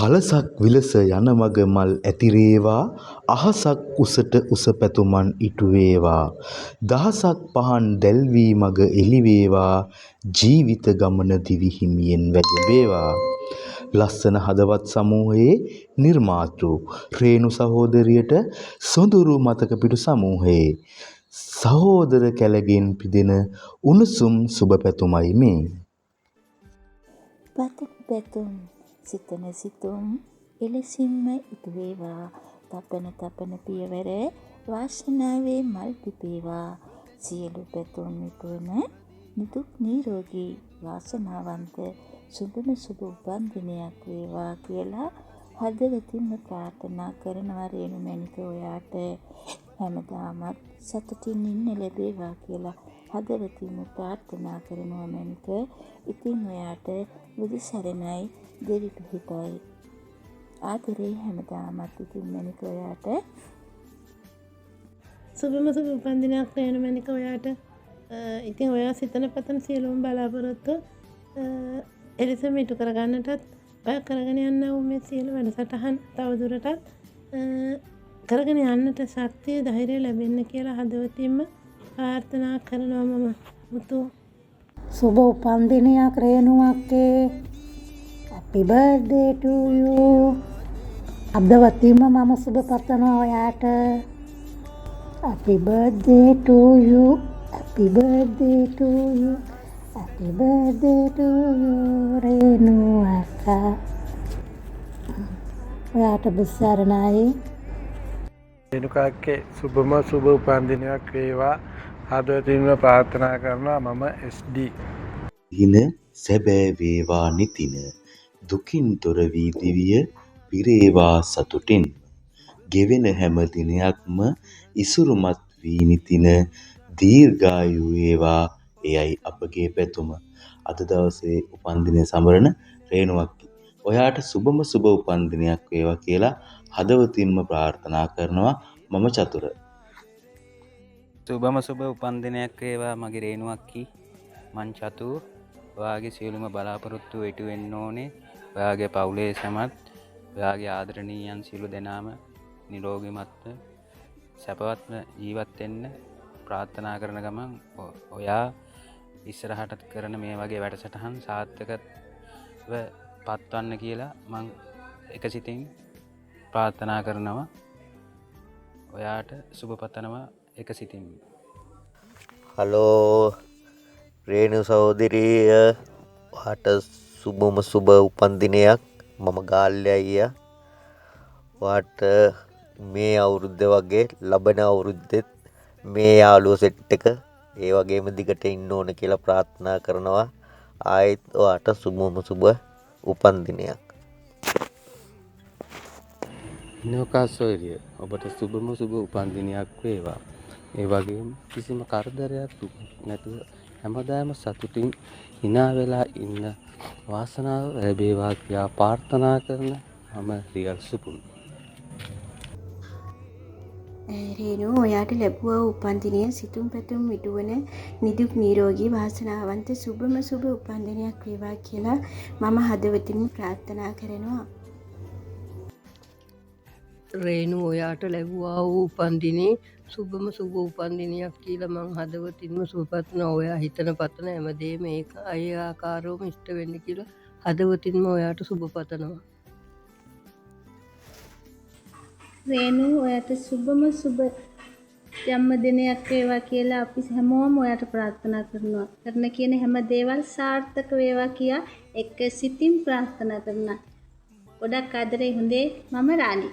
පළසක් විලස යන මග මල් ඇතිරේවා අහසක් උසට උස පැතුමන් ඉටු වේවා දහසක් පහන් දැල්වී මග එළිවේවා ජීවිත ගමන දිවි හිමියෙන් වැජඹේවා ලස්සන හදවත් සමූහයේ නිර්මාතෘ රේණු සහෝදරියට සොඳුරු මතක පිටු සමූහයේ සහෝදර කැලගෙන් පිදෙන උණුසුම් සුබ පැතුමයි මේ. පතන පැතුම් සිතන සිතුම් එලෙසින්ම ඉටු වේවා තපන තපන පියවර වාසනාවේ මල් පිපේවා සියලු පැතුම් ඉටුවන නිදුක් නිරෝගී වාසනාවන්ත සුබම සුබ උපන් දිනයක් වේවා කියලා හදවතින්ම ප්‍රාර්ථනා කරනවා රේණු මැණික ඔයාට හැමදාමත් සතුටින් ඉන්න ලැබේවා කියලා හදවතින්ම ප්‍රාර්ථනා කරනවා මැණික. ඉතින් ඔයාට බුදු සරණයි දෙවි පිහිටයි. ආදරේ හැමදාමත් ඉතින් මැණික ඔයාට. සුබම සුබ උපන්දිනයක් රේණු මැණික ඔයාට. ඉතින් ඔයා සිතන පතන සියලුම බලාපොරොත්තු එලෙසම ඉටු කරගන්නටත් ඔය කරගෙන යන්න වූ මේ සියලු වැඩසටහන් තවදුරටත් කරගෙන යන්නට ශක්තිය ධෛර්යය ලැබෙන්න කියලා හදවතින්ම ප්‍රාර්ථනා කරනවා මම. මුතු සුබ උපන්දිනයක් රේණු අක්කේ. happy birthday to you. හදවතින්ම මම සුබ පතනවා ඔයාට. happy birthday to you. happy birthday to you. happy birthday to you රේණු අක්කා. ඔයාට බුස්සරණයි. රේණුකාක්කේ සුබම සුබ උපන්දිනයක් වේවා හදවතින්ම ප්‍රාර්ථනා කරනවා මම SD. දින සැබෑ වේවා නිතින දුකින් තොර වී දිවිය පිරේවා සතුටින් ගෙවෙන හැම දිනයක්ම ඉසුරුමත් වී නිතින දීර්ඝායු වේවා එයයි අපගේ පැතුම. අද දවසේ උපන්දිනය සමරන රේණුවක්කි ඔයාට සුබම සුබ උපන්දිනයක් වේවා කියලා හදවතින්ම ප්‍රාර්ථනා කරනවා මම චතුර. සුබම සුබ උපන්දිනයක් වේවා මගේ රේණුවක්කි මං චතු. ඔයාගේ සියලුම බලාපොරොත්තු ඉටු වෙන්න ඕනේ. ඔයාගේ පවුලේ සමත් ඔයාගේ ආදරණීයන් සියලු දෙනාම නිරෝගීමත්ව සැපවත්ව ජීවත් වෙන්න ප්‍රාර්ථනා කරන ගමන් ඔයා ඉස්සරහට කරන මේ වගේ වැඩසටහන් සාර්ථකව පත්වන්න කියලා මං එකසිතින් ප්‍රාර්ථනා කරනවා. ඔයාට සුබ පතනවා එකසිතින්. හලෝ රේණු සහෝදරිය ඔයාට සුබම සුබ උපන්දිනයක්. මම ගාල්ලේ අයියා. ඔයාට මේ අවුරුද්ද වගේ ලබන අවුරුද්දෙත් මේ යාළුවෝ සෙට් එක ඒ වගේම දිගට ඉන්න ඕන කියලා ප්‍රාර්ථනා කරනවා. ආයෙත් ඔයාට සුබම සුබ උපන්දිනයක්. නෝකාසෝරිය ඔබට සුබම සුබ උපන්දිනයක් වේවා. ඒ වගේම කිසිම කරදරයක් නැතුව හැමදාම සතුටින් hina වෙලා ඉන්න වාසනාව ලැබේවා කියලා ප්‍රාර්ථනා කරන මම රියල් සුපුන්. රේණු ඔයාට ලැබුවා උපන්දිනය සිතුම් පැතුම් ඉටුවන නිදුක් නිරෝගී වාසනාවන්ත සුබම සුබ උපන්දිනයක් වේවා කියලා මම හදවතින්ම ප්‍රාර්ථනා කරනවා. රේණු ඔයාට ලැබුවා වූ උපන්දිනේ සුබම සුබ උපන්දිනයක් කියලා මං හදවතින්ම සුබපතනවා. ඔයා හිතන පතන හැමදේම ඒක අය ආකාරවම ඉෂ්ට වෙන්න කියලා හදවතින්ම ඔයාට සුබ පතනවා. රේණු ඔයාට සුබම සුබ ජන්මදිනයක් වේවා කියලා අපි හැමෝම ඔයාට ප්‍රාර්ථනා කරනවා. කරන කියන හැම දේවල් සාර්ථක වේවා කියා එක සිතින් ප්‍රාර්ථනා කරනවා. ගොඩක් ආදරේ හොඳේ මම රාණි.